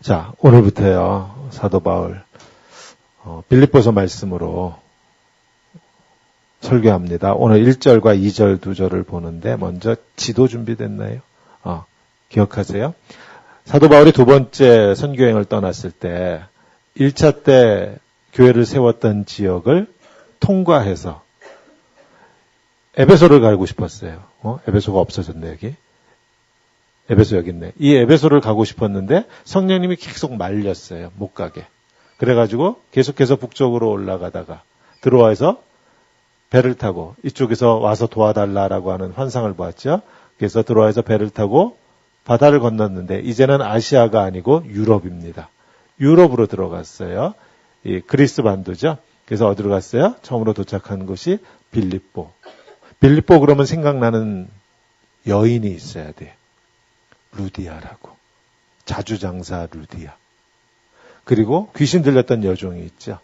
자, 오늘부터요, 사도 바울, 빌립보서 말씀으로 설교합니다. 오늘 1절과 2절, 2절을 보는데, 먼저 지도 준비됐나요? 기억하세요? 사도 바울이 두 번째 선교행을 떠났을 때, 1차 때 교회를 세웠던 지역을 통과해서, 에베소를 가고 싶었어요. 에베소가 없어졌네, 여기. 에베소 여기 있네. 이 에베소를 가고 싶었는데 성령님이 계속 말렸어요. 못 가게. 그래가지고 계속해서 북쪽으로 올라가다가 들어와서 배를 타고 이쪽에서 와서 도와달라라고 하는 환상을 보았죠. 그래서 들어와서 배를 타고 바다를 건넜는데 이제는 아시아가 아니고 유럽입니다. 유럽으로 들어갔어요. 이 그리스 반도죠. 그래서 어디로 갔어요? 처음으로 도착한 곳이 빌립보. 빌립보 그러면 생각나는 여인이 있어야 돼요. 루디아라고. 자주장사 루디아. 그리고 귀신 들렸던 여종이 있죠.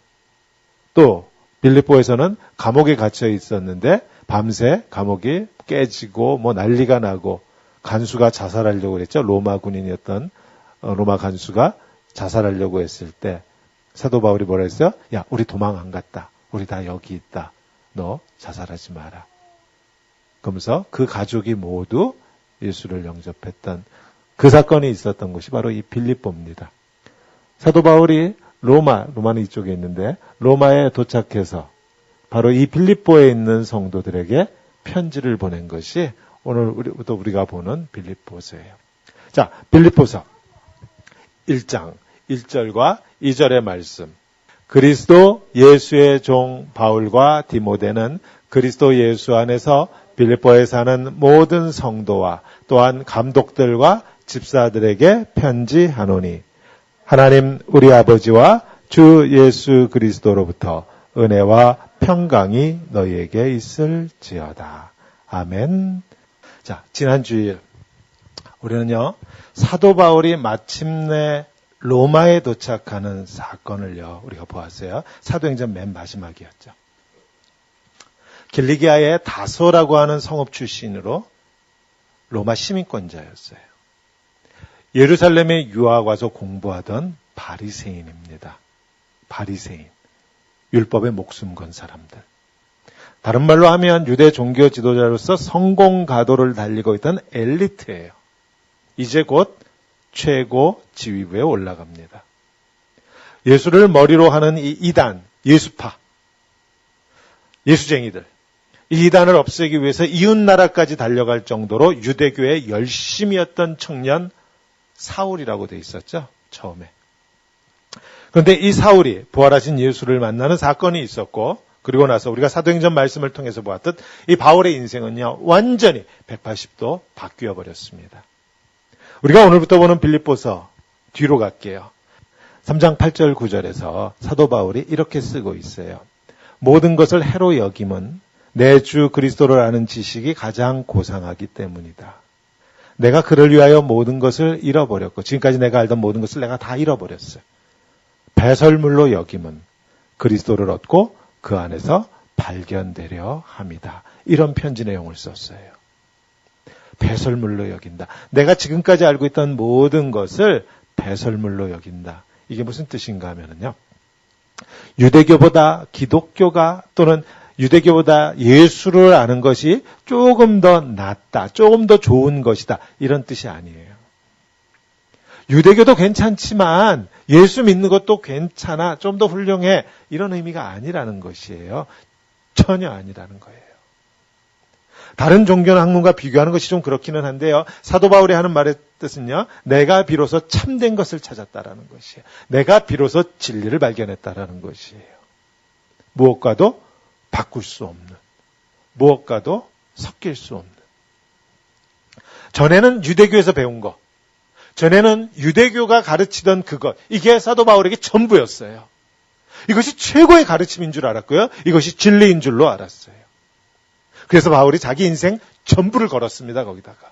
또 빌립보에서는 감옥에 갇혀 있었는데 밤새 감옥이 깨지고 뭐 난리가 나고 간수가 자살하려고 그랬죠. 로마 군인이었던 로마 간수가 자살하려고 했을 때 사도 바울이 뭐라 했어요? 야, 우리 도망 안 갔다. 우리 다 여기 있다. 너 자살하지 마라. 그러면서 그 가족이 모두 예수를 영접했던 그 사건이 있었던 곳이 바로 이 빌립보입니다. 사도 바울이 로마는 이쪽에 있는데 로마에 도착해서 바로 이 빌립보에 있는 성도들에게 편지를 보낸 것이 오늘 우리가 보는 빌립보서예요. 자, 빌립보서 1장 1절과 2절의 말씀. 그리스도 예수의 종 바울과 디모데는 그리스도 예수 안에서 빌립보에 사는 모든 성도와 또한 감독들과 집사들에게 편지하노니 하나님 우리 아버지와 주 예수 그리스도로부터 은혜와 평강이 너희에게 있을지어다. 아멘. 자, 지난 주일 우리는요, 사도 바울이 마침내 로마에 도착하는 사건을요, 우리가 보았어요. 사도행전 맨 마지막이었죠. 길리기아의 다소라고 하는 성읍 출신으로 로마 시민권자였어요. 예루살렘에 유학 와서 공부하던 바리새인입니다. 바리새인. 율법에 목숨 건 사람들. 다른 말로 하면 유대 종교 지도자로서 성공가도를 달리고 있던 엘리트예요. 이제 곧 최고 지휘부에 올라갑니다. 예수를 머리로 하는 이 이단, 예수파, 예수쟁이들. 이 이단을 없애기 위해서 이웃나라까지 달려갈 정도로 유대교에 열심이었던 청년 사울이라고 돼 있었죠. 처음에. 그런데 이 사울이 부활하신 예수를 만나는 사건이 있었고 그리고 나서 우리가 사도행전 말씀을 통해서 보았듯 이 바울의 인생은요. 완전히 180도 바뀌어 버렸습니다. 우리가 오늘부터 보는 빌립보서 뒤로 갈게요. 3장 8절 9절에서 사도 바울이 이렇게 쓰고 있어요. 모든 것을 해로 여김은 내 주 그리스도를 아는 지식이 가장 고상하기 때문이다. 내가 그를 위하여 모든 것을 잃어버렸고 지금까지 내가 알던 모든 것을 내가 다 잃어버렸어요. 배설물로 여김은 그리스도를 얻고 그 안에서 발견되려 합니다. 이런 편지 내용을 썼어요. 배설물로 여긴다. 내가 지금까지 알고 있던 모든 것을 배설물로 여긴다. 이게 무슨 뜻인가 하면요. 유대교보다 기독교가 또는 유대교보다 예수를 아는 것이 조금 더 낫다, 조금 더 좋은 것이다. 이런 뜻이 아니에요. 유대교도 괜찮지만 예수 믿는 것도 괜찮아, 좀 더 훌륭해. 이런 의미가 아니라는 것이에요. 전혀 아니라는 거예요. 다른 종교나 학문과 비교하는 것이 좀 그렇기는 한데요. 사도 바울이 하는 말의 뜻은요. 내가 비로소 참된 것을 찾았다라는 것이에요. 내가 비로소 진리를 발견했다라는 것이에요. 무엇과도 바꿀 수 없는, 무엇과도 섞일 수 없는. 전에는 유대교에서 배운 것, 전에는 유대교가 가르치던 그것, 이게 사도 바울에게 전부였어요. 이것이 최고의 가르침인 줄 알았고요. 이것이 진리인 줄로 알았어요. 그래서 바울이 자기 인생 전부를 걸었습니다. 거기다가.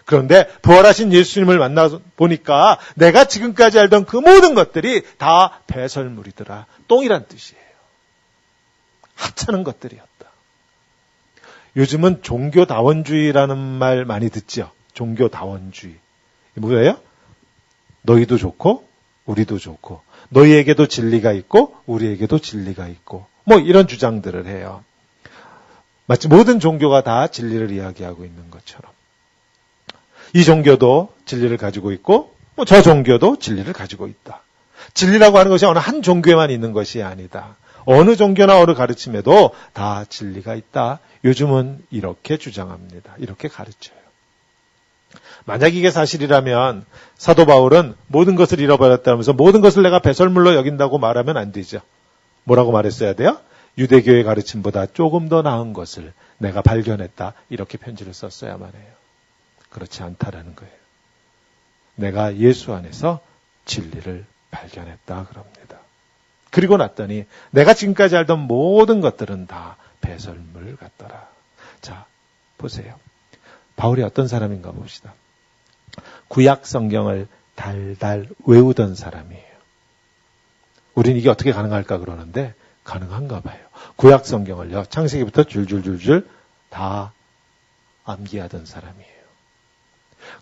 그런데 부활하신 예수님을 만나보니까 내가 지금까지 알던 그 모든 것들이 다 배설물이더라. 똥이란 뜻이에요. 하찮은 것들이었다. 요즘은 종교다원주의라는 말 많이 듣죠. 종교다원주의. 뭐예요? 너희도 좋고 우리도 좋고 너희에게도 진리가 있고 우리에게도 진리가 있고 뭐 이런 주장들을 해요. 마치 모든 종교가 다 진리를 이야기하고 있는 것처럼 이 종교도 진리를 가지고 있고 뭐 저 종교도 진리를 가지고 있다. 진리라고 하는 것이 어느 한 종교에만 있는 것이 아니다. 어느 종교나 어느 가르침에도 다 진리가 있다. 요즘은 이렇게 주장합니다. 이렇게 가르쳐요. 만약 이게 사실이라면 사도 바울은 모든 것을 잃어버렸다면서 모든 것을 내가 배설물로 여긴다고 말하면 안 되죠. 뭐라고 말했어야 돼요? 유대교의 가르침보다 조금 더 나은 것을 내가 발견했다. 이렇게 편지를 썼어야만 해요. 그렇지 않다라는 거예요. 내가 예수 안에서 진리를 발견했다 그럽니다. 그리고 났더니 내가 지금까지 알던 모든 것들은 다 배설물 같더라. 자, 보세요. 바울이 어떤 사람인가 봅시다. 구약 성경을 달달 외우던 사람이에요. 우린 이게 어떻게 가능할까 그러는데 가능한가 봐요. 구약 성경을요. 창세기부터 줄줄줄줄 다 암기하던 사람이에요.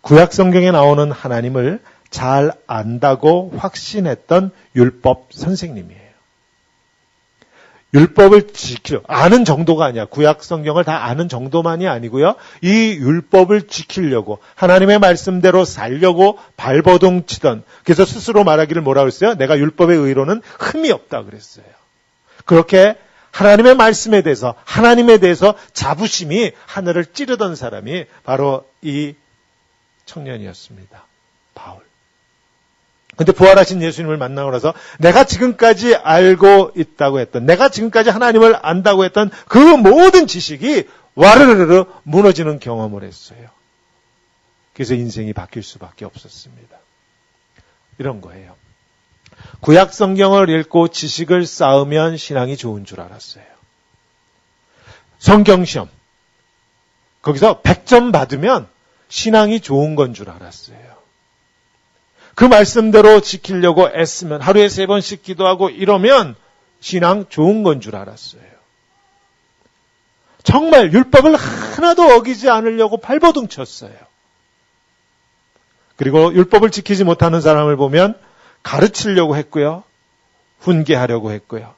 구약 성경에 나오는 하나님을 잘 안다고 확신했던 율법 선생님이에요. 율법을 아는 정도가 아니야. 구약 성경을 다 아는 정도만이 아니고요. 이 율법을 지키려고 하나님의 말씀대로 살려고 발버둥 치던, 그래서 스스로 말하기를 뭐라고 했어요? 내가 율법의 의로는 흠이 없다 그랬어요. 그렇게 하나님의 말씀에 대해서, 하나님에 대해서 자부심이 하늘을 찌르던 사람이 바로 이 청년이었습니다. 바울. 근데 부활하신 예수님을 만나고 나서 내가 지금까지 알고 있다고 했던, 내가 지금까지 하나님을 안다고 했던 그 모든 지식이 와르르르 무너지는 경험을 했어요. 그래서 인생이 바뀔 수밖에 없었습니다. 이런 거예요. 구약 성경을 읽고 지식을 쌓으면 신앙이 좋은 줄 알았어요. 성경시험. 거기서 100점 받으면 신앙이 좋은 건 줄 알았어요. 그 말씀대로 지키려고 애쓰면 하루에 3번씩 기도하고 이러면 신앙 좋은 건 줄 알았어요. 정말 율법을 하나도 어기지 않으려고 발버둥 쳤어요. 그리고 율법을 지키지 못하는 사람을 보면 가르치려고 했고요. 훈계하려고 했고요.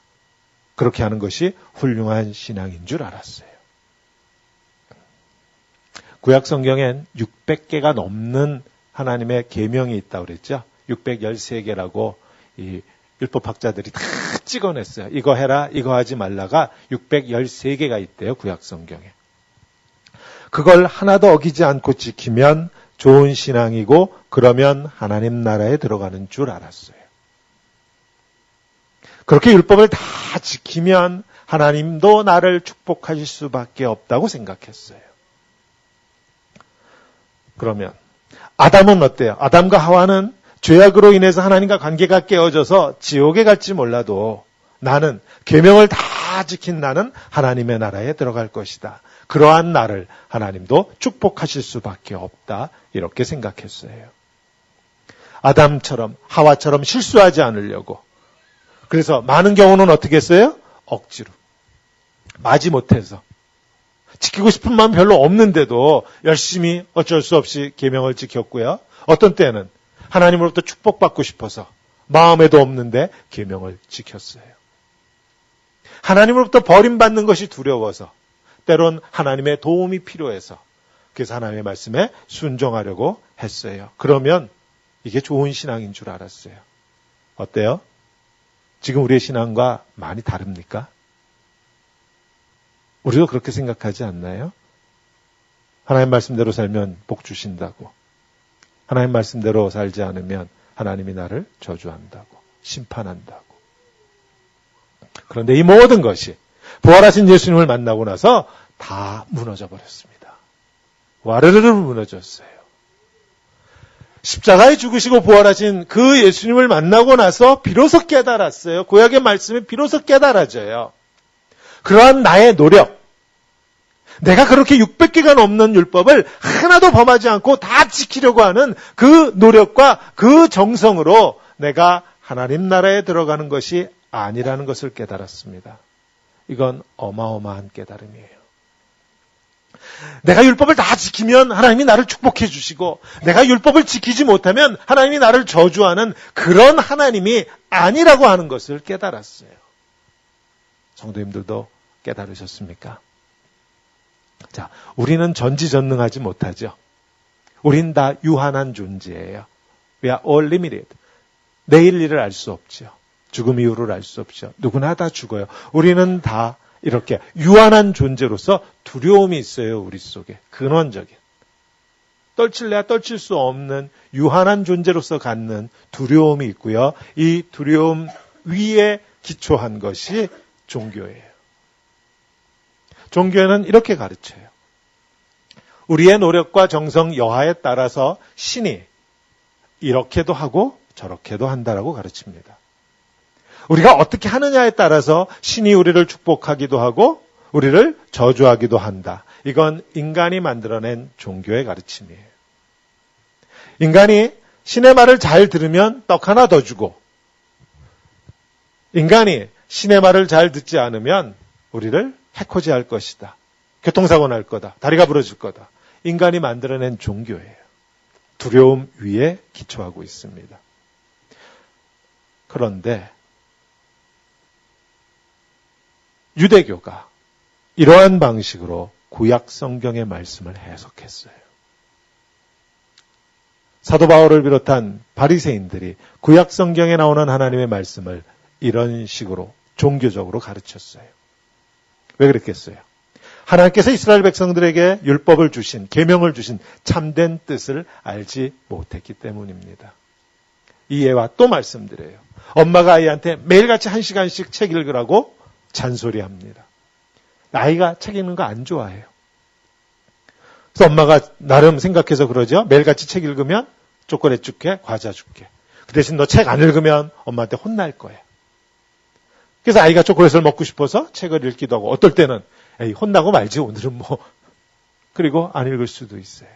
그렇게 하는 것이 훌륭한 신앙인 줄 알았어요. 구약 성경엔 600개가 넘는 하나님의 계명이 있다고 그랬죠. 613개라고 이 율법학자들이 다 찍어냈어요. 이거 해라, 이거 하지 말라가 613개가 있대요. 구약 성경에. 그걸 하나도 어기지 않고 지키면 좋은 신앙이고 그러면 하나님 나라에 들어가는 줄 알았어요. 그렇게 율법을 다 지키면 하나님도 나를 축복하실 수밖에 없다고 생각했어요. 그러면 아담은 어때요? 아담과 하와는 죄악으로 인해서 하나님과 관계가 깨어져서 지옥에 갈지 몰라도 나는 계명을 다 지킨 나는 하나님의 나라에 들어갈 것이다. 그러한 나를 하나님도 축복하실 수밖에 없다. 이렇게 생각했어요. 아담처럼 하와처럼 실수하지 않으려고. 그래서 많은 경우는 어떻게 했어요? 억지로. 마지 못해서. 지키고 싶은 마음 별로 없는데도 열심히 어쩔 수 없이 계명을 지켰고요. 어떤 때는 하나님으로부터 축복받고 싶어서 마음에도 없는데 계명을 지켰어요. 하나님으로부터 버림받는 것이 두려워서 때론 하나님의 도움이 필요해서 그래서 하나님의 말씀에 순종하려고 했어요. 그러면 이게 좋은 신앙인 줄 알았어요. 어때요? 지금 우리의 신앙과 많이 다릅니까? 우리도 그렇게 생각하지 않나요? 하나님 말씀대로 살면 복 주신다고. 하나님 말씀대로 살지 않으면 하나님이 나를 저주한다고. 심판한다고. 그런데 이 모든 것이 부활하신 예수님을 만나고 나서 다 무너져 버렸습니다. 와르르르 무너졌어요. 십자가에 죽으시고 부활하신 그 예수님을 만나고 나서 비로소 깨달았어요. 구약의 말씀이 비로소 깨달아져요. 그러한 나의 노력, 내가 그렇게 600개가 넘는 율법을 하나도 범하지 않고 다 지키려고 하는 그 노력과 그 정성으로 내가 하나님 나라에 들어가는 것이 아니라는 것을 깨달았습니다. 이건 어마어마한 깨달음이에요. 내가 율법을 다 지키면 하나님이 나를 축복해 주시고 내가 율법을 지키지 못하면 하나님이 나를 저주하는 그런 하나님이 아니라고 하는 것을 깨달았어요. 성도님들도 깨달으셨습니까? 자, 우리는 전지전능하지 못하죠. 우린 다 유한한 존재예요. We are all limited. 내일 일을 알 수 없죠. 죽음 이후를 알 수 없죠. 누구나 다 죽어요. 우리는 다 이렇게 유한한 존재로서 두려움이 있어요. 우리 속에. 근원적인. 떨칠래야 떨칠 수 없는 유한한 존재로서 갖는 두려움이 있고요. 이 두려움 위에 기초한 것이 종교예요. 종교에는 이렇게 가르쳐요. 우리의 노력과 정성 여하에 따라서 신이 이렇게도 하고 저렇게도 한다라고 가르칩니다. 우리가 어떻게 하느냐에 따라서 신이 우리를 축복하기도 하고 우리를 저주하기도 한다. 이건 인간이 만들어낸 종교의 가르침이에요. 인간이 신의 말을 잘 들으면 떡 하나 더 주고 인간이 신의 말을 잘 듣지 않으면 우리를 해코지할 것이다. 교통사고 날 거다. 다리가 부러질 거다. 인간이 만들어낸 종교예요. 두려움 위에 기초하고 있습니다. 그런데 유대교가 이러한 방식으로 구약 성경의 말씀을 해석했어요. 사도 바울을 비롯한 바리새인들이 구약 성경에 나오는 하나님의 말씀을 이런 식으로 종교적으로 가르쳤어요. 왜 그랬겠어요? 하나님께서 이스라엘 백성들에게 율법을 주신, 계명을 주신 참된 뜻을 알지 못했기 때문입니다. 이 예와 또 말씀드려요. 엄마가 아이한테 매일같이 1시간씩 책 읽으라고 잔소리합니다. 아이가 책 읽는 거 안 좋아해요. 그래서 엄마가 나름 생각해서 그러죠. 매일같이 책 읽으면 초콜릿 줄게, 과자 줄게. 그 대신 너 책 안 읽으면 엄마한테 혼날 거야. 그래서 아이가 초콜릿을 먹고 싶어서 책을 읽기도 하고 어떨 때는 에이, 혼나고 말지 오늘은 뭐. 그리고 안 읽을 수도 있어요.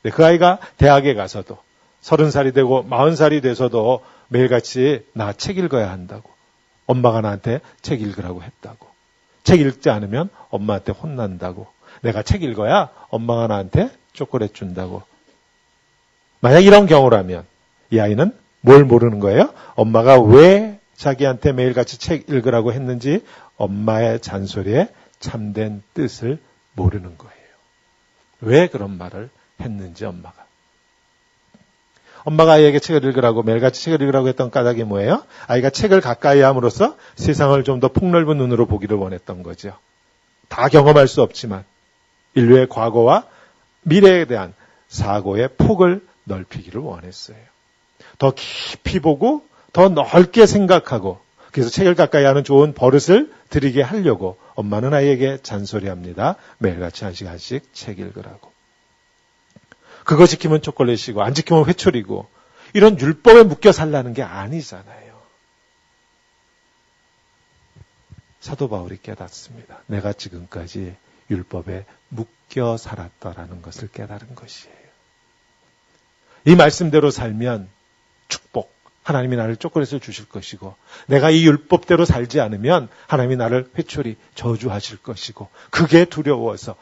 근데 그 아이가 대학에 가서도 30살이 되고 40살이 돼서도 매일같이 나 책 읽어야 한다고. 엄마가 나한테 책 읽으라고 했다고. 책 읽지 않으면 엄마한테 혼난다고. 내가 책 읽어야 엄마가 나한테 초콜릿 준다고. 만약 이런 경우라면 이 아이는 뭘 모르는 거예요? 엄마가 왜 자기한테 매일같이 책 읽으라고 했는지 엄마의 잔소리에 참된 뜻을 모르는 거예요. 왜 그런 말을 했는지 엄마가 아이에게 책을 읽으라고 매일같이 책을 읽으라고 했던 까닭이 뭐예요? 아이가 책을 가까이 함으로써 세상을 좀 더 폭넓은 눈으로 보기를 원했던 거죠. 다 경험할 수 없지만 인류의 과거와 미래에 대한 사고의 폭을 넓히기를 원했어요. 더 깊이 보고 더 넓게 생각하고 그래서 책을 가까이 하는 좋은 버릇을 들이게 하려고 엄마는 아이에게 잔소리합니다. 매일같이 1시간씩 책 읽으라고. 그거 지키면 초콜릿이고 안 지키면 회초리고 이런 율법에 묶여 살라는 게 아니잖아요. 사도 바울이 깨닫습니다. 내가 지금까지 율법에 묶여 살았다라는 것을 깨달은 것이에요. 이 말씀대로 살면 축복, 하나님이 나를 초콜릿을 주실 것이고 내가 이 율법대로 살지 않으면 하나님이 나를 회초리 저주하실 것이고 그게 두려워서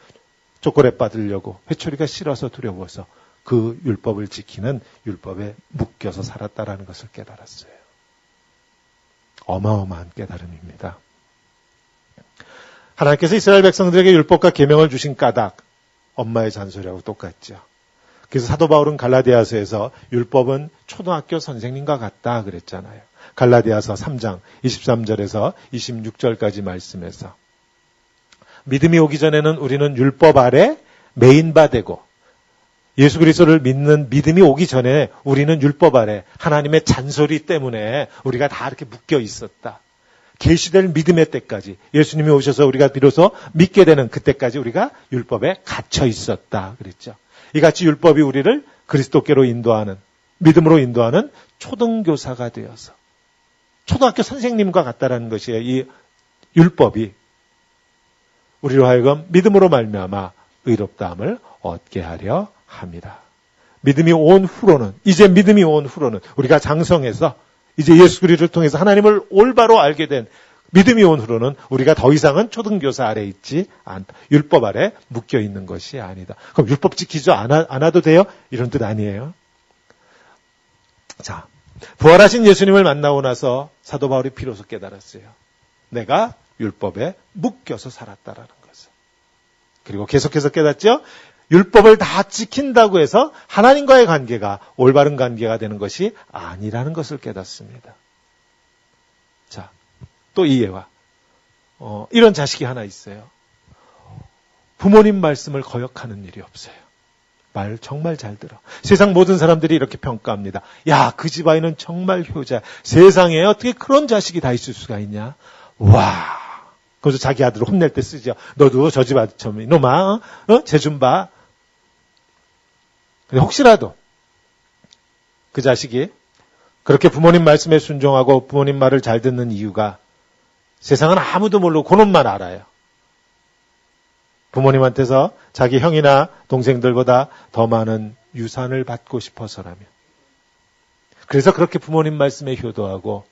초콜릿 받으려고 회초리가 싫어서 두려워서 그 율법을 지키는 율법에 묶여서 살았다라는 것을 깨달았어요. 어마어마한 깨달음입니다. 하나님께서 이스라엘 백성들에게 율법과 계명을 주신 까닭 엄마의 잔소리하고 똑같죠. 그래서 사도 바울은 갈라디아서에서 율법은 초등학교 선생님과 같다 그랬잖아요. 갈라디아서 3장 23절에서 26절까지 말씀에서 믿음이 오기 전에는 우리는 율법 아래 매인바 되고 예수 그리스도를 믿는 믿음이 오기 전에 우리는 율법 아래 하나님의 잔소리 때문에 우리가 다 이렇게 묶여 있었다. 계시될 믿음의 때까지 예수님이 오셔서 우리가 비로소 믿게 되는 그때까지 우리가 율법에 갇혀 있었다 그랬죠. 이같이 율법이 우리를 그리스도께로 인도하는 믿음으로 인도하는 초등교사가 되어서 초등학교 선생님과 같다라는 것이에요. 이 율법이 우리로 하여금 믿음으로 말미암아 의롭다함을 얻게 하려 합니다. 믿음이 온 후로는 이제 믿음이 온 후로는 우리가 장성해서 이제 예수 그리스도를 통해서 하나님을 올바로 알게 된 믿음이 온 후로는 우리가 더 이상은 초등교사 아래 있지 않다. 율법 아래 묶여 있는 것이 아니다. 그럼 율법 지키지 않아도 돼요? 이런 뜻 아니에요. 자, 부활하신 예수님을 만나고 나서 사도 바울이 비로소 깨달았어요. 내가 율법에 묶여서 살았다라는 것을. 그리고 계속해서 깨닫죠. 율법을 다 지킨다고 해서 하나님과의 관계가 올바른 관계가 되는 것이 아니라는 것을 깨닫습니다. 자, 또 이해와 이런 자식이 하나 있어요. 부모님 말씀을 거역하는 일이 없어요. 말 정말 잘 들어. 세상 모든 사람들이 이렇게 평가합니다. 야, 그 집 아이는 정말 효자. 세상에 어떻게 그런 자식이 다 있을 수가 있냐. 와. 그래서 자기 아들을 혼낼 때 쓰죠. 너도 저 집 아들처럼 이놈아, 쟤 좀 봐. 근데 혹시라도 그 자식이 그렇게 부모님 말씀에 순종하고 부모님 말을 잘 듣는 이유가 세상은 아무도 모르고 그놈만 알아요. 부모님한테서 자기 형이나 동생들보다 더 많은 유산을 받고 싶어서라면. 그래서 그렇게 부모님 말씀에 효도하고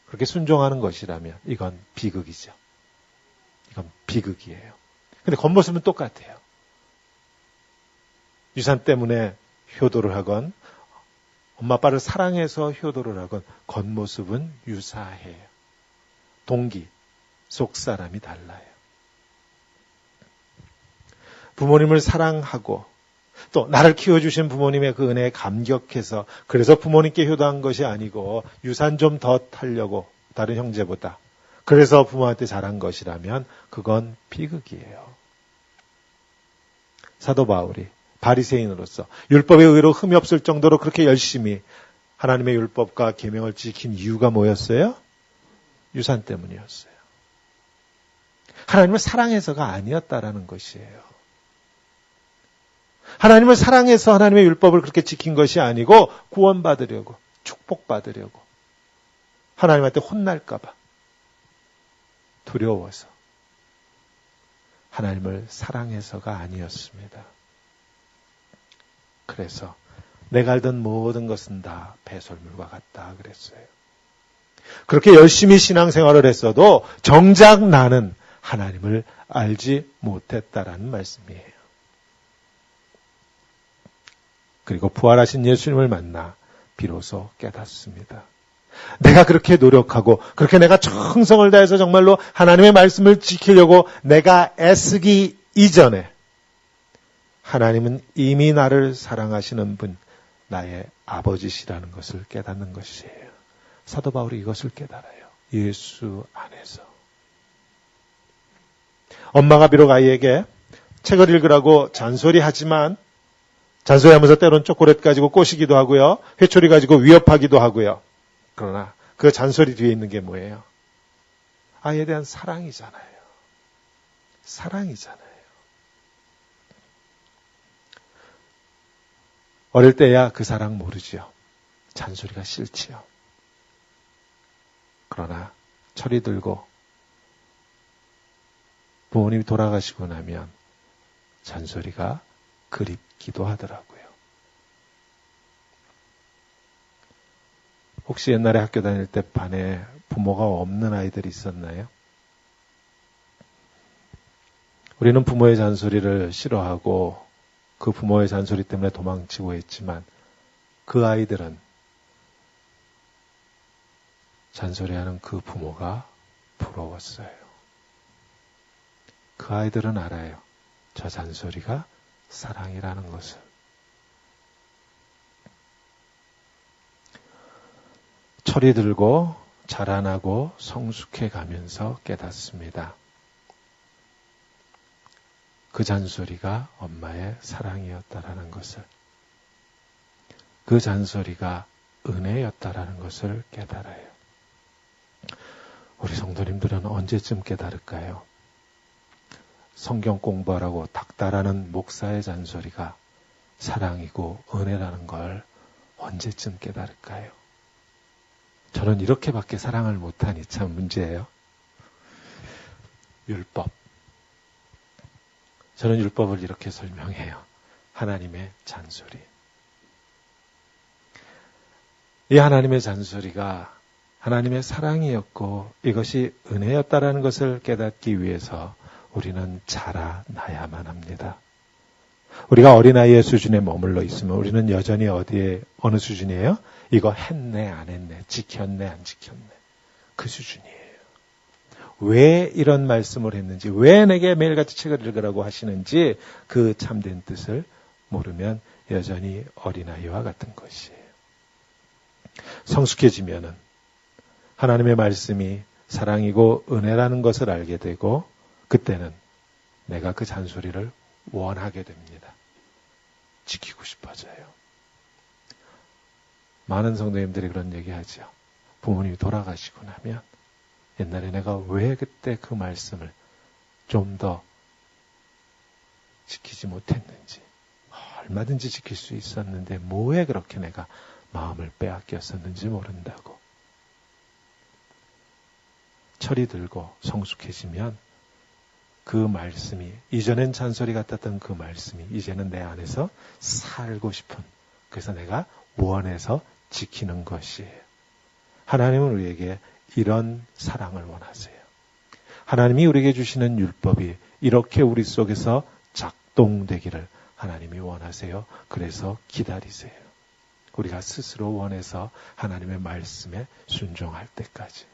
그렇게 순종하는 것이라면 이건 비극이죠. 이건 비극이에요. 근데 겉모습은 똑같아요. 유산 때문에 효도를 하건 엄마 아빠를 사랑해서 효도를 하건 겉모습은 유사해요. 동기, 속사람이 달라요. 부모님을 사랑하고 또 나를 키워주신 부모님의 그 은혜에 감격해서 그래서 부모님께 효도한 것이 아니고 유산 좀 더 타려고 다른 형제보다 그래서 부모한테 잘한 것이라면 그건 비극이에요. 사도 바울이 바리새인으로서 율법에 의로 흠이 없을 정도로 그렇게 열심히 하나님의 율법과 계명을 지킨 이유가 뭐였어요? 유산 때문이었어요. 하나님을 사랑해서가 아니었다라는 것이에요. 하나님을 사랑해서 하나님의 율법을 그렇게 지킨 것이 아니고 구원받으려고, 축복받으려고, 하나님한테 혼날까 봐 두려워서 하나님을 사랑해서가 아니었습니다. 그래서 내가 알던 모든 것은 다 배설물과 같다 그랬어요. 그렇게 열심히 신앙생활을 했어도 정작 나는 하나님을 알지 못했다라는 말씀이에요. 그리고 부활하신 예수님을 만나 비로소 깨닫습니다. 내가 그렇게 노력하고 그렇게 내가 정성을 다해서 정말로 하나님의 말씀을 지키려고 내가 애쓰기 이전에 하나님은 이미 나를 사랑하시는 분, 나의 아버지시라는 것을 깨닫는 것이에요. 사도 바울이 이것을 깨달아요. 예수 안에서. 엄마가 비록 아이에게 책을 읽으라고 잔소리하지만 잔소리하면서 때론 초콜릿 가지고 꼬시기도 하고요. 회초리 가지고 위협하기도 하고요. 그러나 그 잔소리 뒤에 있는 게 뭐예요? 아이에 대한 사랑이잖아요. 사랑이잖아요. 어릴 때야 그 사랑 모르지요. 잔소리가 싫지요. 그러나 철이 들고 부모님이 돌아가시고 나면 잔소리가 그립기도 하더라고요. 혹시 옛날에 학교 다닐 때 반에 부모가 없는 아이들이 있었나요? 우리는 부모의 잔소리를 싫어하고 그 부모의 잔소리 때문에 도망치고 했지만 그 아이들은 잔소리하는 그 부모가 부러웠어요. 그 아이들은 알아요. 저 잔소리가 사랑이라는 것을. 철이 들고 자라나고 성숙해 가면서 깨닫습니다. 그 잔소리가 엄마의 사랑이었다라는 것을. 그 잔소리가 은혜였다라는 것을 깨달아요. 우리 성도님들은 언제쯤 깨달을까요? 성경 공부하라고 닥달하는 목사의 잔소리가 사랑이고 은혜라는 걸 언제쯤 깨달을까요? 저는 이렇게밖에 사랑을 못하니 참 문제예요. 율법. 저는 율법을 이렇게 설명해요. 하나님의 잔소리. 이 하나님의 잔소리가 하나님의 사랑이었고 이것이 은혜였다라는 것을 깨닫기 위해서 우리는 자라나야만 합니다. 우리가 어린아이의 수준에 머물러 있으면 우리는 여전히 어느 수준이에요? 이거 했네, 안 했네, 지켰네, 안 지켰네. 그 수준이에요. 왜 이런 말씀을 했는지, 왜 내게 매일같이 책을 읽으라고 하시는지 그 참된 뜻을 모르면 여전히 어린아이와 같은 것이에요. 성숙해지면은 하나님의 말씀이 사랑이고 은혜라는 것을 알게 되고 그때는 내가 그 잔소리를 원하게 됩니다. 지키고 싶어져요. 많은 성도님들이 그런 얘기하죠. 부모님이 돌아가시고 나면 옛날에 내가 왜 그때 그 말씀을 좀 더 지키지 못했는지, 얼마든지 지킬 수 있었는데 뭐에 그렇게 내가 마음을 빼앗겼었는지 모른다고. 철이 들고 성숙해지면 그 말씀이, 이전엔 잔소리 같았던 그 말씀이 이제는 내 안에서 살고 싶은, 그래서 내가 원해서 지키는 것이에요. 하나님은 우리에게 이런 사랑을 원하세요. 하나님이 우리에게 주시는 율법이 이렇게 우리 속에서 작동되기를 하나님이 원하세요. 그래서 기다리세요. 우리가 스스로 원해서 하나님의 말씀에 순종할 때까지.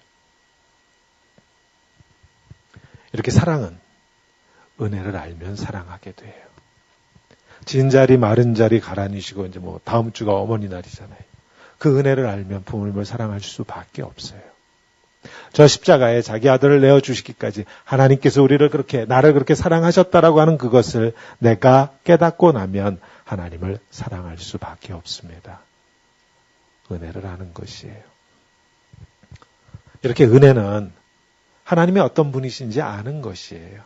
이렇게 사랑은 은혜를 알면 사랑하게 돼요. 진 자리 마른 자리 가라니시고 이제 다음 주가 어머니 날이잖아요. 그 은혜를 알면 부모님을 사랑할 수밖에 없어요. 저 십자가에 자기 아들을 내어주시기까지 하나님께서 나를 그렇게 사랑하셨다라고 하는 그것을 내가 깨닫고 나면 하나님을 사랑할 수밖에 없습니다. 은혜를 아는 것이에요. 이렇게 은혜는 하나님이 어떤 분이신지 아는 것이에요.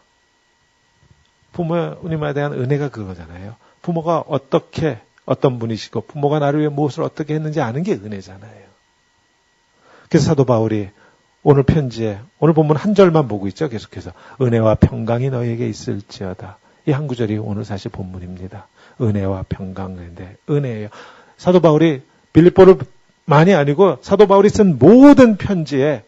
부모님에 대한 은혜가 그거잖아요. 부모가 어떤 분이시고 부모가 나를 위해 무엇을 어떻게 했는지 아는 게 은혜잖아요. 그래서 사도 바울이 오늘 편지에, 오늘 본문 한 절만 보고 있죠. 계속해서 은혜와 평강이 너희에게 있을지어다. 이 한 구절이 오늘 사실 본문입니다. 은혜와 평강인데 은혜예요. 사도 바울이 빌립보를 많이 아니고 사도 바울이 쓴 모든 편지에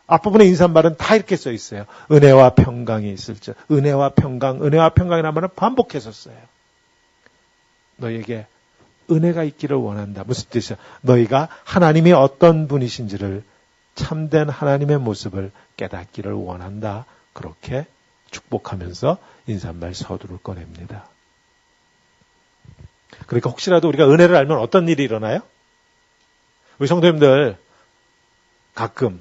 앞부분의 인사말은 다 이렇게 써 있어요. 은혜와 평강이 있을지. 은혜와 평강이라는 말은 반복해서 써요. 너희에게 은혜가 있기를 원한다. 무슨 뜻이야? 너희가 하나님이 어떤 분이신지를, 참된 하나님의 모습을 깨닫기를 원한다. 그렇게 축복하면서 인사말 서두를 꺼냅니다. 그러니까 혹시라도 우리가 은혜를 알면 어떤 일이 일어나요? 우리 성도님들 가끔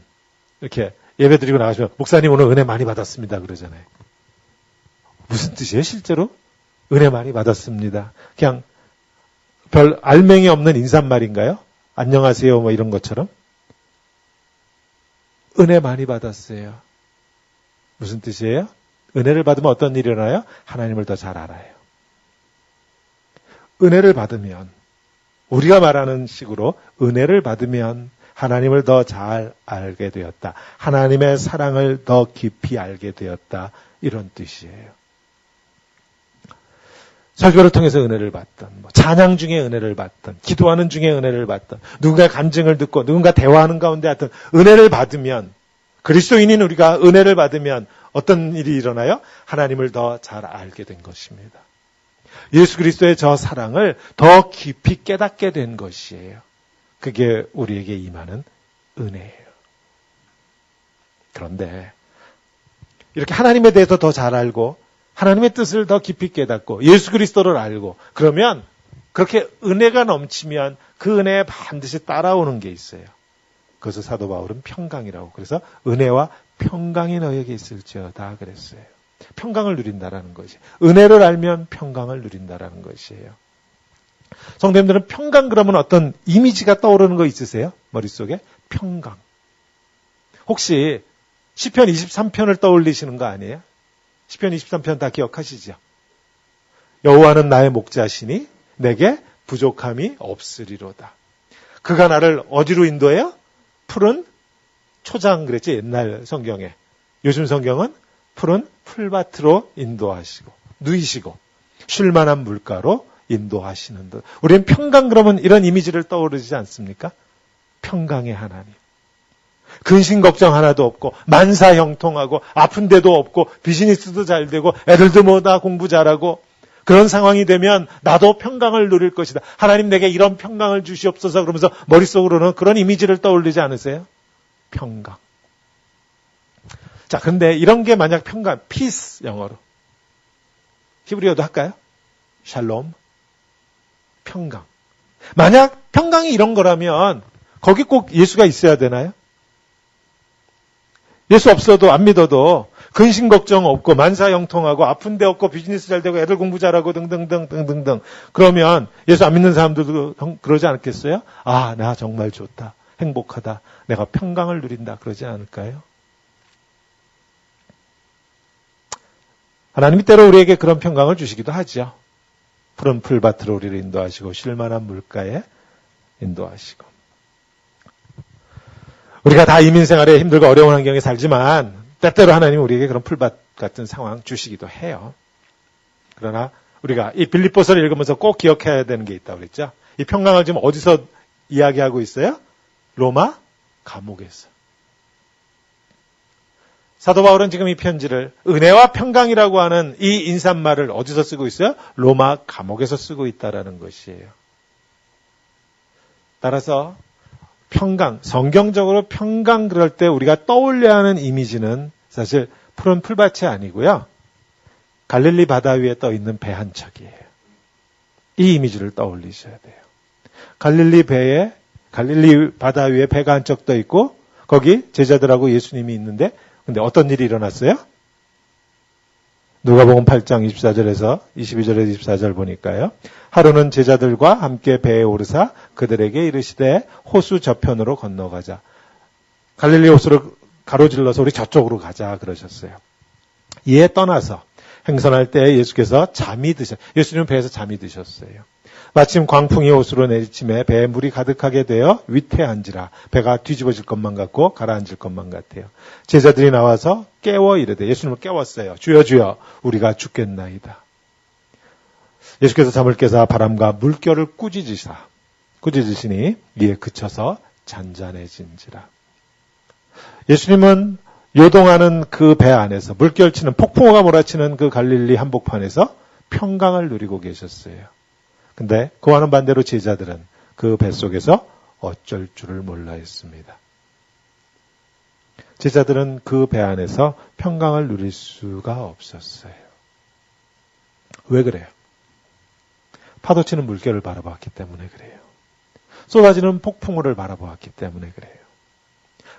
이렇게 예배 드리고 나가시면 목사님 오늘 은혜 많이 받았습니다 그러잖아요. 무슨 뜻이에요 실제로? 은혜 많이 받았습니다. 그냥 별 알맹이 없는 인사말인가요? 안녕하세요 이런 것처럼? 은혜 많이 받았어요. 무슨 뜻이에요? 은혜를 받으면 어떤 일이 일어나요? 하나님을 더 잘 알아요. 은혜를 받으면, 우리가 말하는 식으로 은혜를 받으면 하나님을 더 잘 알게 되었다. 하나님의 사랑을 더 깊이 알게 되었다. 이런 뜻이에요. 설교를 통해서 은혜를 받던, 찬양 중에 은혜를 받던, 기도하는 중에 은혜를 받던, 누군가 간증을 듣고 누군가 대화하는 가운데 하여튼 은혜를 받으면, 그리스도인인 우리가 은혜를 받으면 어떤 일이 일어나요? 하나님을 더 잘 알게 된 것입니다. 예수 그리스도의 저 사랑을 더 깊이 깨닫게 된 것이에요. 그게 우리에게 임하는 은혜예요. 그런데 이렇게 하나님에 대해서 더 잘 알고 하나님의 뜻을 더 깊이 깨닫고 예수 그리스도를 알고 그러면 그렇게 은혜가 넘치면 그 은혜에 반드시 따라오는 게 있어요. 그것을 사도 바울은 평강이라고, 그래서 은혜와 평강이 너에게 있을지어다 그랬어요. 평강을 누린다라는 것이, 은혜를 알면 평강을 누린다라는 것이에요. 성도님들은 평강 그러면 어떤 이미지가 떠오르는 거 있으세요? 머릿속에? 평강. 혹시 시편 23편을 떠올리시는 거 아니에요? 시편 23편 다 기억하시죠? 여호와는 나의 목자시니 내게 부족함이 없으리로다. 그가 나를 어디로 인도해요? 푸른 초장 그랬지 옛날 성경에. 요즘 성경은 푸른 풀밭으로 인도하시고 누이시고 쉴만한 물가로 인도하시는 듯. 우리는 평강 그러면 이런 이미지를 떠오르지 않습니까? 평강의 하나님. 근심 걱정 하나도 없고 만사 형통하고 아픈 데도 없고 비즈니스도 잘 되고 애들도 뭐 다 공부 잘하고 그런 상황이 되면 나도 평강을 누릴 것이다. 하나님 내게 이런 평강을 주시옵소서 그러면서 머릿속으로는 그런 이미지를 떠올리지 않으세요? 평강. 자, 근데 이런 게 만약 평강, peace 영어로. 히브리어도 할까요? 샬롬. 평강. 만약 평강이 이런 거라면 거기 꼭 예수가 있어야 되나요? 예수 없어도 안 믿어도 근심 걱정 없고 만사 형통하고 아픈 데 없고 비즈니스 잘 되고 애들 공부 잘하고 등등등 그러면 예수 안 믿는 사람들도 그러지 않겠어요? 아, 나 정말 좋다. 행복하다. 내가 평강을 누린다. 그러지 않을까요? 하나님이 때로 우리에게 그런 평강을 주시기도 하죠. 푸른 풀밭으로 우리를 인도하시고 쉴만한 물가에 인도하시고. 우리가 다 이민생활에 힘들고 어려운 환경에 살지만 때때로 하나님은 우리에게 그런 풀밭 같은 상황 주시기도 해요. 그러나 우리가 이 빌립보서를 읽으면서 꼭 기억해야 되는 게 있다고 그랬죠. 이 평강을 지금 어디서 이야기하고 있어요? 로마 감옥에서. 사도 바울은 지금 이 편지를 은혜와 평강이라고 하는 이 인사말을 어디서 쓰고 있어요? 로마 감옥에서 쓰고 있다라는 것이에요. 따라서 평강, 성경적으로 평강 그럴 때 우리가 떠올려야 하는 이미지는 사실 푸른 풀밭이 아니고요. 갈릴리 바다 위에 떠 있는 배 한 척이에요. 이 이미지를 떠올리셔야 돼요. 갈릴리 바다 위에 배가 한 척 떠 있고 거기 제자들하고 예수님이 있는데 근데 어떤 일이 일어났어요? 누가복음 8장 24절에서 22절에서 24절 보니까요. 하루는 제자들과 함께 배에 오르사 그들에게 이르시되 호수 저편으로 건너가자. 갈릴리 호수를 가로질러서 우리 저쪽으로 가자 그러셨어요. 이에 떠나서 행선할 때 예수께서 예수님은 배에서 잠이 드셨어요. 마침 광풍이 호수로 내리침에 배에 물이 가득하게 되어 위태한지라 배가 뒤집어질 것만 같고 가라앉을 것만 같아요. 제자들이 나와서 깨워 이르되 예수님을 깨웠어요. 주여 주여 우리가 죽겠나이다. 예수께서 잠을 깨사 바람과 물결을 꾸짖으시니 이에 그쳐서 잔잔해진지라. 예수님은 요동하는 그 배 안에서 물결치는 폭풍우가 몰아치는 그 갈릴리 한복판에서 평강을 누리고 계셨어요. 근데 그와는 반대로 제자들은 그 뱃속에서 어쩔 줄을 몰라 했습니다. 제자들은 그 배 안에서 평강을 누릴 수가 없었어요. 왜 그래요? 파도치는 물결을 바라보았기 때문에 그래요. 쏟아지는 폭풍우를 바라보았기 때문에 그래요.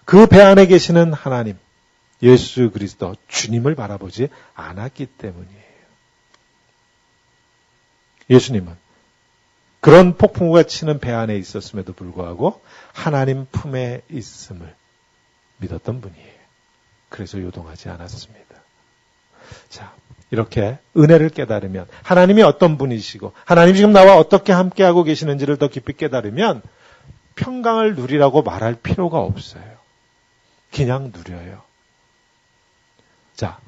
그 배 안에 계시는 하나님, 예수 그리스도, 주님을 바라보지 않았기 때문이에요. 예수님은 그런 폭풍우가 치는 배 안에 있었음에도 불구하고 하나님 품에 있음을 믿었던 분이에요. 그래서 요동하지 않았습니다. 자, 이렇게 은혜를 깨달으면 하나님이 어떤 분이시고 하나님이 지금 나와 어떻게 함께하고 계시는지를 더 깊이 깨달으면 평강을 누리라고 말할 필요가 없어요. 그냥 누려요. 자,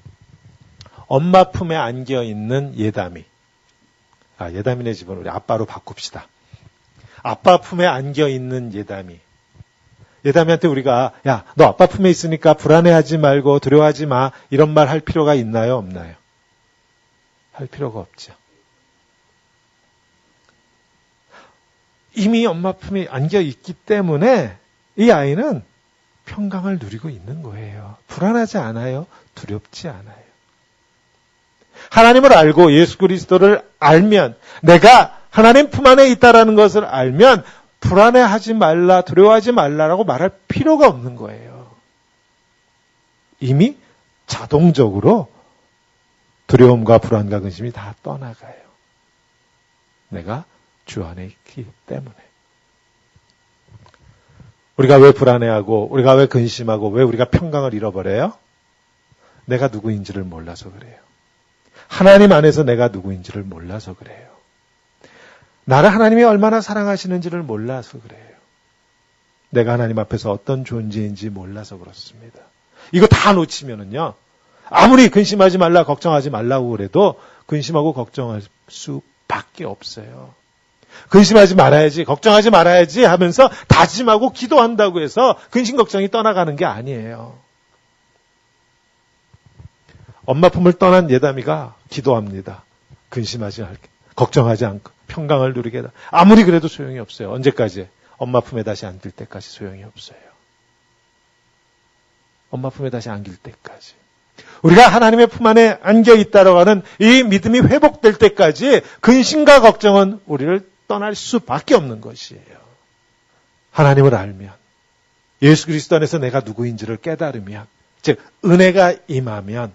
엄마 품에 안겨 있는 예담이. 예담이네 집은 우리 아빠로 바꿉시다. 아빠 품에 안겨 있는 예담이. 예담이한테 우리가 야, 너 아빠 품에 있으니까 불안해하지 말고 두려워하지 마. 이런 말 할 필요가 있나요? 없나요? 할 필요가 없죠. 이미 엄마 품에 안겨 있기 때문에 이 아이는 평강을 누리고 있는 거예요. 불안하지 않아요. 두렵지 않아요. 하나님을 알고 예수 그리스도를 알면 내가 하나님 품 안에 있다라는 것을 알면 불안해하지 말라, 두려워하지 말라라고 말할 필요가 없는 거예요. 이미 자동적으로 두려움과 불안과 근심이 다 떠나가요. 내가 주 안에 있기 때문에. 우리가 왜 불안해하고 우리가 왜 근심하고 왜 우리가 평강을 잃어버려요? 내가 누구인지를 몰라서 그래요. 하나님 안에서 내가 누구인지를 몰라서 그래요. 나를 하나님이 얼마나 사랑하시는지를 몰라서 그래요. 내가 하나님 앞에서 어떤 존재인지 몰라서 그렇습니다. 이거 다 놓치면은요, 아무리 근심하지 말라, 걱정하지 말라고 그래도 근심하고 걱정할 수밖에 없어요. 근심하지 말아야지, 걱정하지 말아야지 하면서 다짐하고 기도한다고 해서 근심 걱정이 떠나가는 게 아니에요. 엄마 품을 떠난 예담이가 기도합니다. 근심하지 않게, 걱정하지 않고 평강을 누리게 해라. 아무리 그래도 소용이 없어요. 언제까지? 엄마 품에 다시 안길 때까지 소용이 없어요. 엄마 품에 다시 안길 때까지. 우리가 하나님의 품 안에 안겨 있다라고 하는 이 믿음이 회복될 때까지 근심과 걱정은 우리를 떠날 수밖에 없는 것이에요. 하나님을 알면, 예수 그리스도 안에서 내가 누구인지를 깨달으면, 즉 은혜가 임하면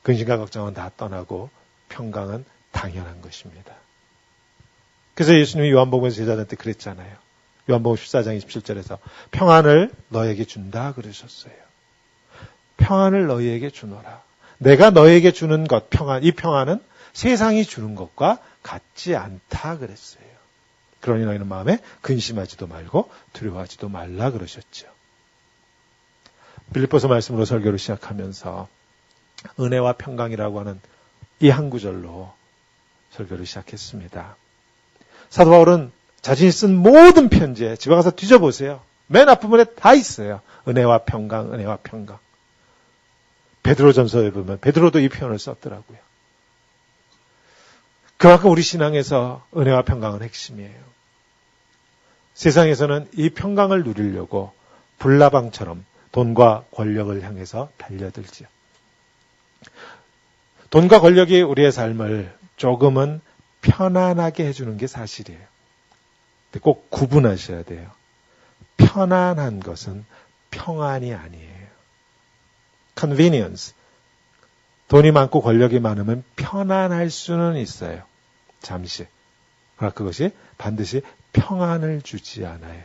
근심과 걱정은 다 떠나고 평강은 당연한 것입니다. 그래서 예수님이 요한복음에서 제자들한테 그랬잖아요. 요한복음 14장 27절에서 평안을 너에게 준다 그러셨어요. 평안을 너희에게 주노라. 내가 너에게 주는 것, 평안, 이 평안은 세상이 주는 것과 같지 않다 그랬어요. 그러니 너희는 마음에 근심하지도 말고 두려워하지도 말라 그러셨죠. 빌립보서 말씀으로 설교를 시작하면서 은혜와 평강이라고 하는 이 한 구절로 설교를 시작했습니다. 사도 바울은 자신이 쓴 모든 편지에 집에 가서 뒤져보세요. 맨 앞부분에 다 있어요. 은혜와 평강, 은혜와 평강. 베드로전서에 보면 베드로도 이 표현을 썼더라고요. 그만큼 우리 신앙에서 은혜와 평강은 핵심이에요. 세상에서는 이 평강을 누리려고 불나방처럼 돈과 권력을 향해서 달려들지요. 돈과 권력이 우리의 삶을 조금은 편안하게 해주는 게 사실이에요. 근데 꼭 구분하셔야 돼요. 편안한 것은 평안이 아니에요. convenience. 돈이 많고 권력이 많으면 편안할 수는 있어요. 잠시. 그러나 그것이 반드시 평안을 주지 않아요.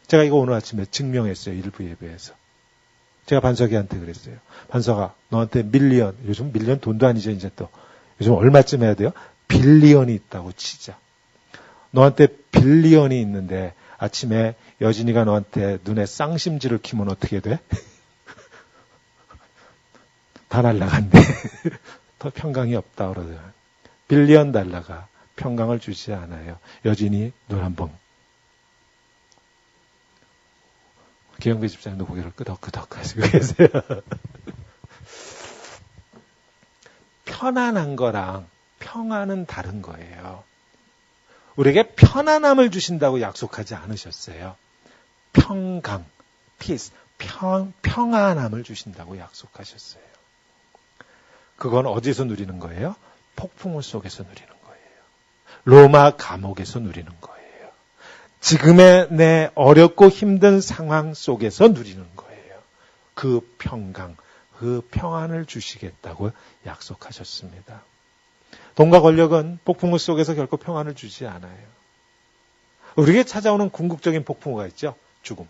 제가 이거 오늘 아침에 증명했어요. 일부 예배에서. 제가 반석이한테 그랬어요. 반석아, 너한테 밀리언, 요즘 밀리언 돈도 아니죠, 이제 또. 요즘 얼마쯤 해야 돼요? 빌리언이 있다고 치자. 너한테 빌리언이 있는데 아침에 여진이가 너한테 눈에 쌍심지를 키면 어떻게 돼? 다 날라간대. 더 평강이 없다 그러더라고요. 빌리언 달러가 평강을 주지 않아요. 여진이 눈 한 번. 기영배 집사님도 고개를 끄덕끄덕 하시고 계세요. 편안한 거랑 평안은 다른 거예요. 우리에게 편안함을 주신다고 약속하지 않으셨어요. 평강, peace, 평안함을 주신다고 약속하셨어요. 그건 어디서 누리는 거예요? 폭풍우 속에서 누리는 거예요. 로마 감옥에서 누리는 거예요. 지금의 내 어렵고 힘든 상황 속에서 누리는 거예요. 그 평강, 그 평안을 주시겠다고 약속하셨습니다. 돈과 권력은 폭풍우 속에서 결코 평안을 주지 않아요. 우리에게 찾아오는 궁극적인 폭풍우가 있죠. 죽음.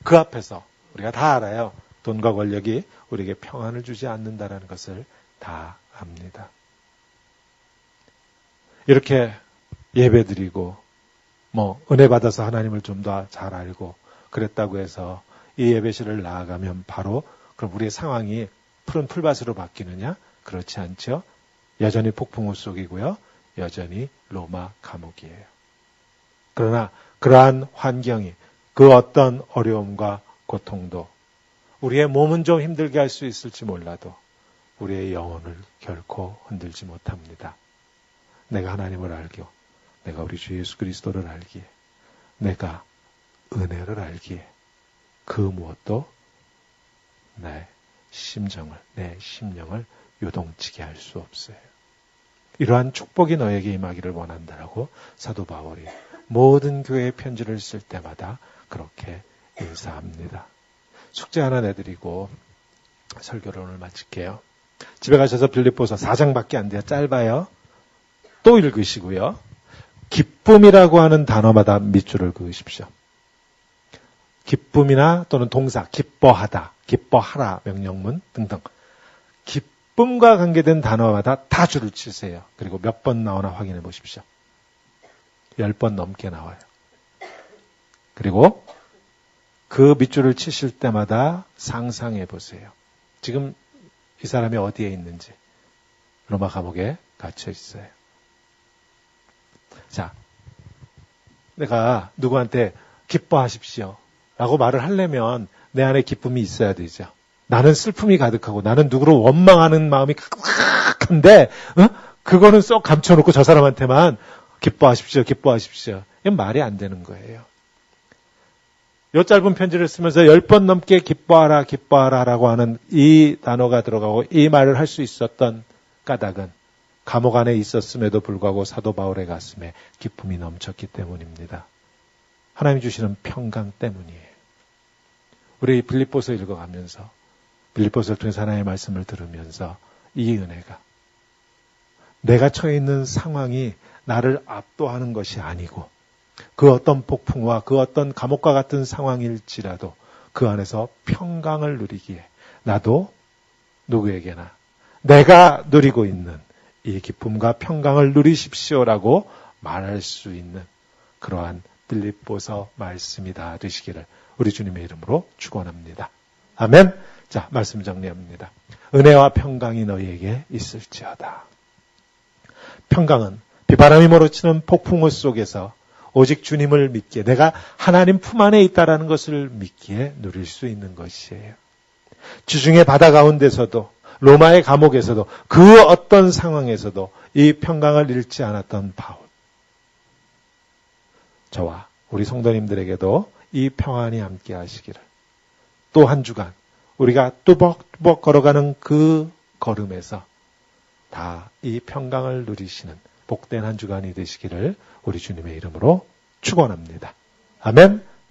그 앞에서 우리가 다 알아요. 돈과 권력이 우리에게 평안을 주지 않는다라는 것을 다 압니다. 이렇게 예배드리고 은혜 받아서 하나님을 좀 더 잘 알고 그랬다고 해서 이 예배실을 나아가면 바로 그럼 우리의 상황이 푸른 풀밭으로 바뀌느냐? 그렇지 않죠. 여전히 폭풍우 속이고요. 여전히 로마 감옥이에요. 그러나 그러한 환경이 그 어떤 어려움과 고통도 우리의 몸은 좀 힘들게 할 수 있을지 몰라도 우리의 영혼을 결코 흔들지 못합니다. 내가 하나님을 알고 내가 우리 주 예수 그리스도를 알기에 내가 은혜를 알기에 그 무엇도 내 심령을 요동치게 할 수 없어요. 이러한 축복이 너에게 임하기를 원한다라고 사도 바울이 모든 교회의 편지를 쓸 때마다 그렇게 인사합니다. 숙제 하나 내드리고 설교를 오늘 마칠게요. 집에 가셔서 빌립보서 4장밖에 안 돼요. 짧아요. 또 읽으시고요. 기쁨이라고 하는 단어마다 밑줄을 그으십시오. 기쁨이나 또는 동사, 기뻐하다, 기뻐하라, 명령문 등등. 기쁨과 관계된 단어마다 다 줄을 치세요. 그리고 몇 번 나오나 확인해 보십시오. 10번 넘게 나와요. 그리고 그 밑줄을 치실 때마다 상상해 보세요. 지금 이 사람이 어디에 있는지. 로마 감옥에 갇혀 있어요. 자, 내가 누구한테 기뻐하십시오 라고 말을 하려면 내 안에 기쁨이 있어야 되죠. 나는 슬픔이 가득하고 나는 누구를 원망하는 마음이 가득한데 그거는 쏙 감춰놓고 저 사람한테만 기뻐하십시오. 이건 말이 안 되는 거예요. 이 짧은 편지를 쓰면서 10번 넘게 기뻐하라 라고 하는 이 단어가 들어가고 이 말을 할 수 있었던 까닭은 감옥 안에 있었음에도 불구하고 사도 바울의 가슴에 기쁨이 넘쳤기 때문입니다. 하나님 주시는 평강 때문이에요. 우리 빌립보서 읽어가면서 빌립보서를 통해서 하나님의 말씀을 들으면서 이 은혜가 내가 처해 있는 상황이 나를 압도하는 것이 아니고 그 어떤 폭풍과 그 어떤 감옥과 같은 상황일지라도 그 안에서 평강을 누리기에 나도 누구에게나 내가 누리고 있는 이 기쁨과 평강을 누리십시오라고 말할 수 있는 그러한 빌립보서 말씀이 다 되시기를 우리 주님의 이름으로 축원합니다. 아멘. 자, 말씀 정리합니다. 은혜와 평강이 너희에게 있을지어다. 평강은 비바람이 몰아치는 폭풍우 속에서 오직 주님을 믿기에 내가 하나님 품 안에 있다라는 것을 믿기에 누릴 수 있는 것이에요. 지중해 바다 가운데서도 로마의 감옥에서도 그 어떤 상황에서도 이 평강을 잃지 않았던 바울. 저와 우리 성도님들에게도 이 평안이 함께 하시기를. 또 한 주간 우리가 뚜벅뚜벅 걸어가는 그 걸음에서 다 이 평강을 누리시는 복된 한 주간이 되시기를 우리 주님의 이름으로 축원합니다. 아멘.